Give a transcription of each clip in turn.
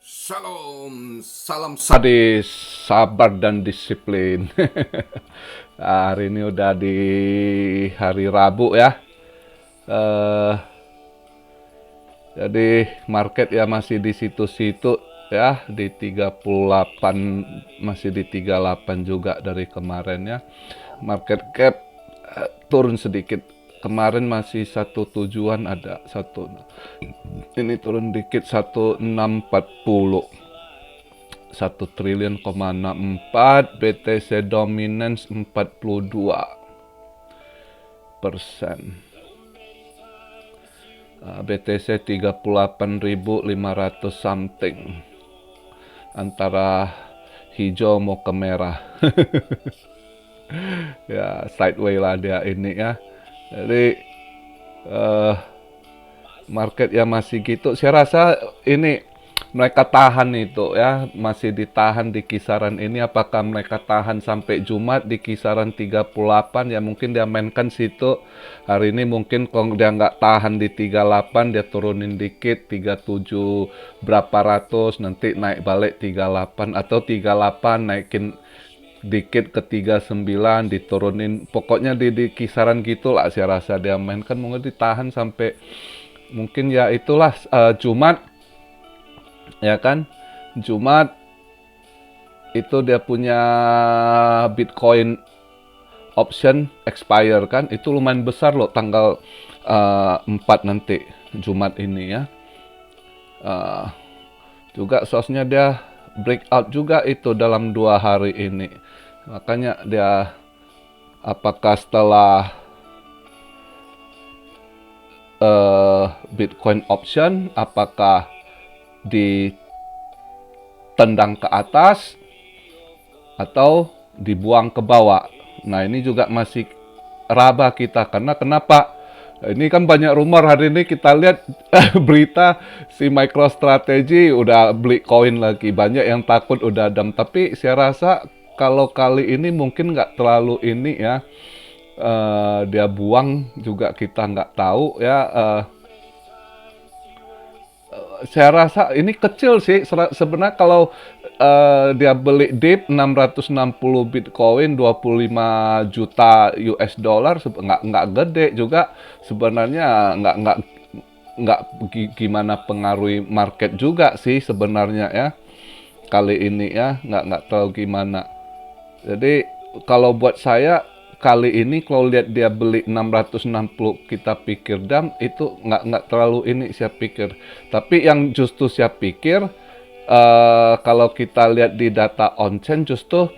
Shalom, salam sadis, sabar dan disiplin. Hari ini udah di hari Rabu ya. Eh, jadi market ya masih di situ-situ ya, di 38, masih di 38 juga dari kemarin ya. Market cap turun sedikit. Kemarin masih satu tujuan ada satu. Ini turun dikit 1640. 1 triliun,64, BTC dominance 42%. BTC 38.500 something. Antara hijau mau ke merah. Ya, sideways lah dia ini ya. Jadi market ya masih gitu. Saya rasa ini mereka tahan itu ya, masih ditahan di kisaran ini. Apakah mereka tahan sampai Jumat di kisaran 38? Ya mungkin dia mainkan situ. Hari ini mungkin kalau dia nggak tahan di 38, dia turunin dikit 37 berapa ratus, nanti naik balik 38, atau 38 naikin dikit ke 39, diturunin. Pokoknya di kisaran gitulah saya rasa dia mainkan. Mungkin ditahan sampai mungkin ya itulah Jumat ya kan. Jumat itu dia punya Bitcoin option expire kan, itu lumayan besar loh tanggal 4 nanti Jumat ini ya. Juga sosnya dia breakout juga itu dalam 2 hari ini, makanya dia apakah setelah Bitcoin option apakah ditendang ke atas atau dibuang ke bawah. Nah ini juga masih raba kita, karena kenapa? Ini kan banyak rumor hari ini kita lihat berita si MicroStrategy udah beli koin lagi, banyak yang takut udah dam. Tapi saya rasa kalau kali ini mungkin nggak terlalu ini ya, dia buang juga kita nggak tahu ya. Saya rasa ini kecil sih sebenarnya. Kalau dia beli dip 660 Bitcoin 25 juta US dollar, nggak gede juga sebenarnya, nggak gimana pengaruhi market juga sih sebenarnya ya kali ini ya, nggak terlalu gimana. Jadi kalau buat saya kali ini kalau lihat dia beli 660, kita pikir dam itu nggak terlalu ini saya pikir. Tapi yang justru saya pikir kalau kita lihat di data on-chain justru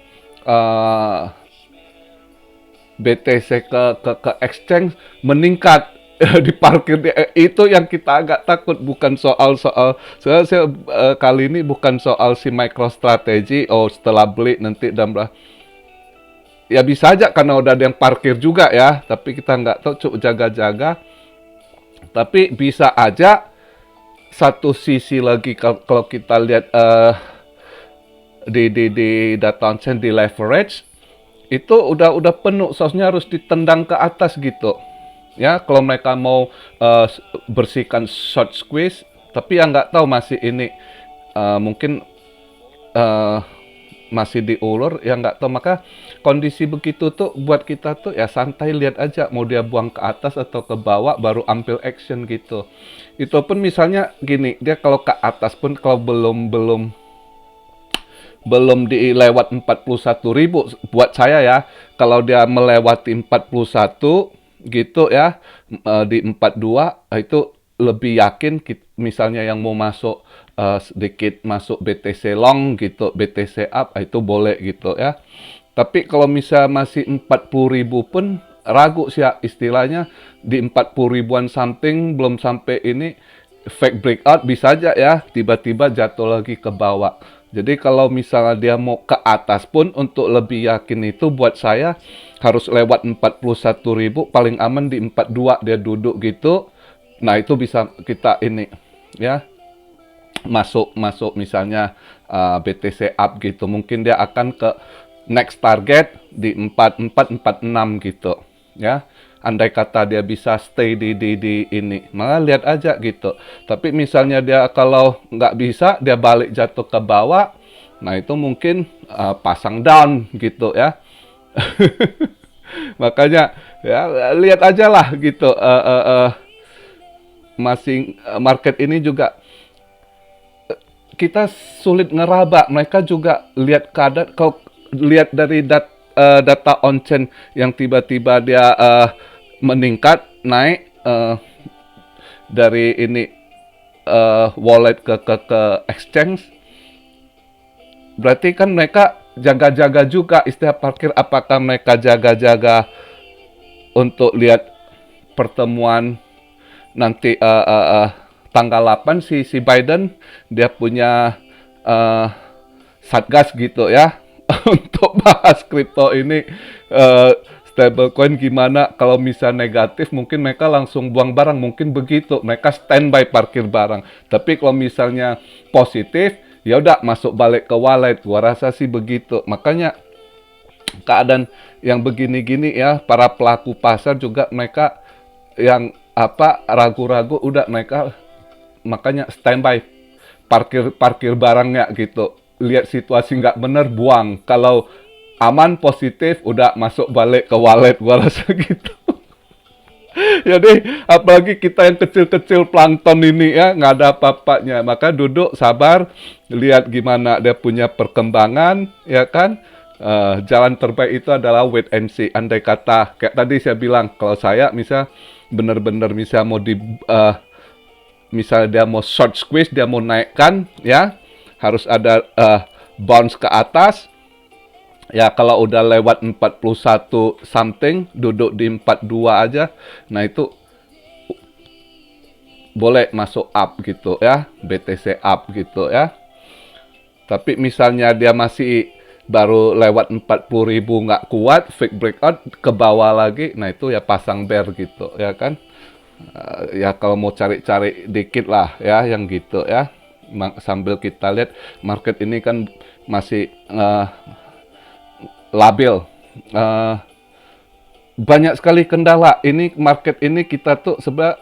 BTC ke exchange meningkat. Diparkir itu yang kita agak takut, bukan soal saya kali ini bukan soal si MicroStrategy setelah beli nanti dan ya bisa aja karena udah ada yang parkir juga ya, tapi kita nggak tahu, cukup jaga-jaga. Tapi bisa aja satu sisi lagi kalau kita lihat di data on-chain, di leverage itu udah penuh, sosnya harus ditendang ke atas gitu ya kalau mereka mau bersihkan short squeeze. Tapi yang nggak tahu masih ini mungkin masih diulur ya, nggak tahu. Maka kondisi begitu tuh buat kita tuh ya santai, lihat aja mau dia buang ke atas atau ke bawah baru ambil action gitu. Itu pun misalnya gini, dia kalau ke atas pun kalau belum dilewat 41.000 buat saya ya. Kalau dia melewati 41 gitu ya, di 42 itu lebih yakin misalnya yang mau masuk sedikit masuk BTC long gitu, BTC up itu boleh gitu ya. Tapi kalau misalnya masih 40.000 pun ragu sih ya, istilahnya di 40 ribuan something belum sampai ini fake breakout, bisa aja ya tiba-tiba jatuh lagi ke bawah. Jadi kalau misalnya dia mau ke atas pun untuk lebih yakin itu buat saya harus lewat 41.000, paling aman di 42 dia duduk gitu. Nah itu bisa kita ini ya masuk misalnya BTC up gitu. Mungkin dia akan ke next target di 44 46 gitu ya. andai kata dia bisa stay di ini, malah lihat aja gitu. Tapi misalnya dia kalau nggak bisa, dia balik jatuh ke bawah, nah itu mungkin pasang down gitu ya. Makanya ya lihat aja lah gitu. Masing market ini juga kita sulit ngeraba. Mereka juga lihat keadaan. Kalau lihat dari data on-chain yang tiba-tiba dia meningkat, naik dari ini wallet ke exchange, berarti kan mereka jaga-jaga juga istilah parkir. Apakah mereka jaga-jaga untuk lihat pertemuan nanti tanggal 8 si Biden dia punya satgas gitu ya untuk bahas kripto ini, stablecoin gimana. Kalau misalnya negatif mungkin mereka langsung buang barang, mungkin begitu, mereka standby parkir barang. Tapi kalau misalnya positif ya udah masuk balik ke wallet, gua rasa sih begitu. Makanya keadaan yang begini-gini ya, para pelaku pasar juga mereka yang ragu-ragu, udah mereka makanya standby parkir barangnya gitu. Lihat situasi nggak bener, buang. Kalau aman positif udah masuk balik ke wallet, gua rasa gitu. Jadi apalagi kita yang kecil-kecil plankton ini ya, nggak ada apa-apanya. Maka duduk sabar, lihat gimana dia punya perkembangan, ya kan. Jalan terbaik itu adalah wait and see. Andai kata kayak tadi saya bilang, kalau saya misal benar-benar misal mau misalnya dia mau short squeeze, dia mau naikkan ya, harus ada bounce ke atas. Ya kalau udah lewat 41 something, duduk di 42 aja, nah itu boleh masuk up gitu ya, BTC up gitu ya. Tapi misalnya dia masih baru lewat 40.000 nggak kuat, fake breakout ke bawah lagi, nah itu ya pasang bear gitu ya kan. Ya kalau mau cari-cari dikit lah ya yang gitu ya. Sambil kita lihat market ini kan masih labil. Banyak sekali kendala. Ini market ini kita tuh sebenarnya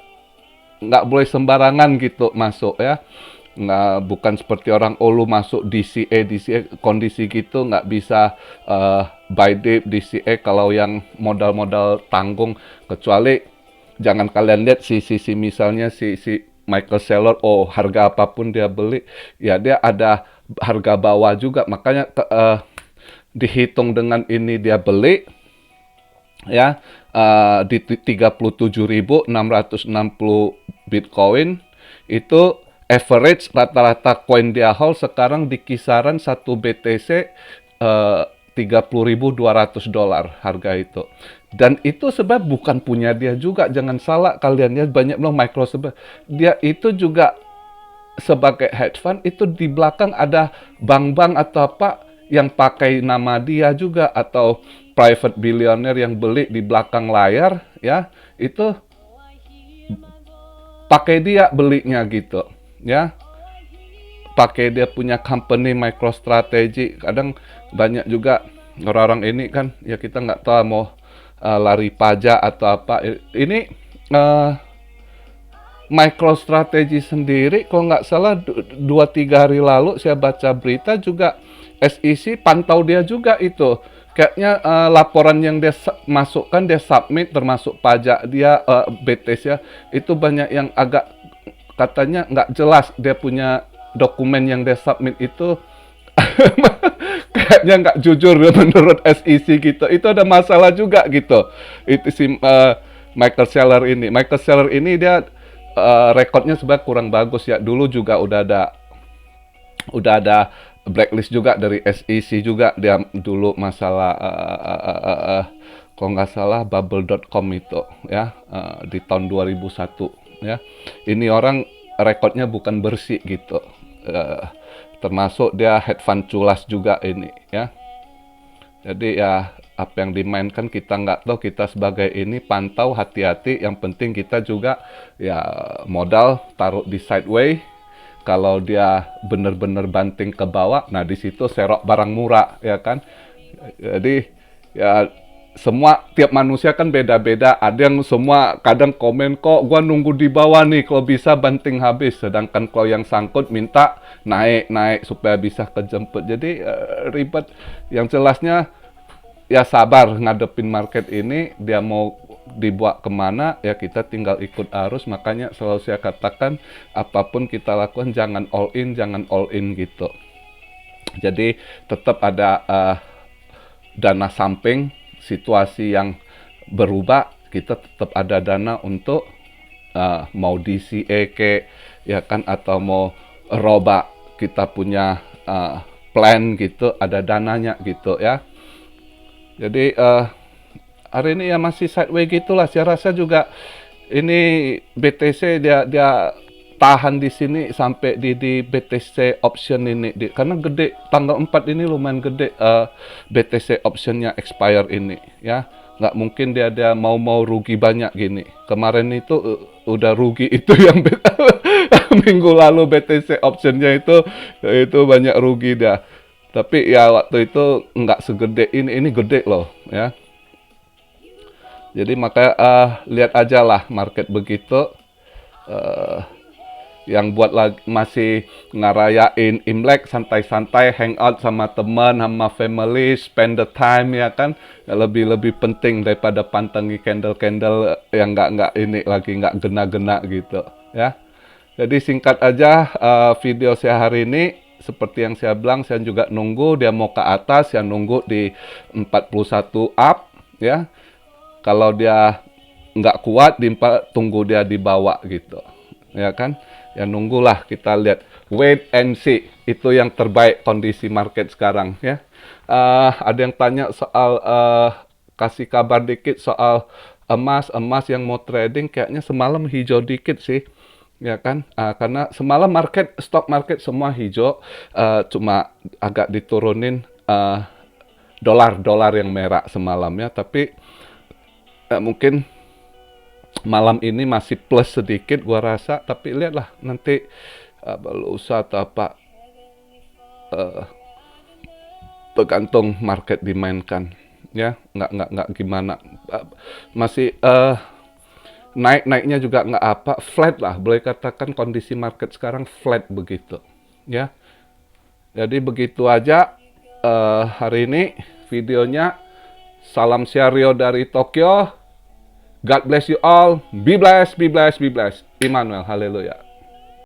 nggak boleh sembarangan gitu masuk ya. Nggak, bukan seperti orang lu masuk DCA kondisi gitu, nggak bisa buy dip DCA kalau yang modal-modal tanggung. Kecuali jangan kalian lihat si misalnya si Michael Saylor, harga apapun dia beli, ya dia ada harga bawah juga. Makanya dihitung dengan ini dia beli ya di 37.660 Bitcoin. Itu average rata-rata koin dia hold sekarang di kisaran 1 BTC $30.200 harga itu. Dan itu sebab bukan punya dia juga, jangan salah kalian ya. Banyak bilang Microsoft, dia itu juga sebagai hedge fund, itu di belakang ada bank-bank atau apa yang pakai nama dia juga, atau private billionaire yang beli di belakang layar ya, itu pakai dia belinya gitu ya, pakai dia punya company MicroStrategy. Kadang banyak juga orang-orang ini kan ya, kita nggak tahu mau lari pajak atau apa. Ini MicroStrategy sendiri kalau nggak salah 2-3 hari lalu saya baca berita juga SEC pantau dia juga itu. Kayaknya laporan yang dia masukkan, dia submit termasuk pajak dia, BTS ya, itu banyak yang agak katanya nggak jelas. Dia punya dokumen yang dia submit itu kayaknya nggak jujur menurut SEC gitu. Itu ada masalah juga gitu. Itu si Michael Saylor ini dia rekodnya sebenarnya kurang bagus ya. Dulu juga udah ada blacklist juga dari SEC juga. Dia dulu masalah kalau nggak salah bubble.com itu ya, di tahun 2001 ya. Ini orang rekodnya bukan bersih gitu. Termasuk dia head fund culas juga ini ya. Jadi ya apa yang dimainkan kita nggak tahu. Kita sebagai ini pantau, hati-hati. Yang penting kita juga ya modal taruh di sideway. Kalau dia benar-benar banting ke bawah, nah di situ serok barang murah ya kan. Jadi ya semua tiap manusia kan beda-beda. Ada yang semua kadang komen, kok gua nunggu di bawah nih, kalau bisa banting habis. Sedangkan kalau yang sangkut minta naik supaya bisa kejemput. Jadi ribet. Yang jelasnya ya sabar ngadepin market ini. Dia mau dibawa kemana ya kita tinggal ikut arus. Makanya selalu saya katakan apapun kita lakukan jangan all in gitu. Jadi tetap ada dana samping. Situasi yang berubah, kita tetap ada dana untuk mau DCA ya kan, atau mau roba kita punya plan gitu, ada dananya gitu ya. Jadi hari ini ya masih sideways gitulah. Saya rasa juga ini BTC dia tahan di sini sampai di BTC option ini karena gede, tanggal 4 ini lumayan gede BTC optionnya expire ini ya. Nggak mungkin dia mau rugi banyak gini. Kemarin itu udah rugi itu yang minggu lalu BTC optionnya itu banyak rugi dia. Tapi ya waktu itu nggak segede ini gede loh ya. Jadi maka lihat aja lah market begitu. Yang buat masih ngarayain Imlek santai-santai, hangout sama teman, sama family, spend the time ya kan, lebih penting daripada pantangi candle yang nggak ini lagi nggak gena-gena gitu ya. Jadi singkat aja video saya hari ini. Seperti yang saya bilang, saya juga nunggu dia mau ke atas, saya nunggu di 41 up ya. Kalau dia nggak kuat, tunggu dia di bawah gitu ya kan. Ya nunggulah, kita lihat, wait and see, itu yang terbaik kondisi market sekarang ya. Ada yang tanya soal kasih kabar dikit soal emas yang mau trading, kayaknya semalam hijau dikit sih ya kan, karena semalam stock market semua hijau, cuma agak diturunin dolar yang merah semalam ya, tapi mungkin malam ini masih plus sedikit gua rasa, tapi lihatlah nanti berusaha atau apa, tergantung market dimainkan ya. Nggak gimana, masih naiknya juga nggak apa, flat lah, boleh katakan kondisi market sekarang flat begitu ya. Jadi begitu aja hari ini videonya. Salam Siario dari Tokyo. God bless you all. Be blessed, be blessed, be blessed. Immanuel, haleluya.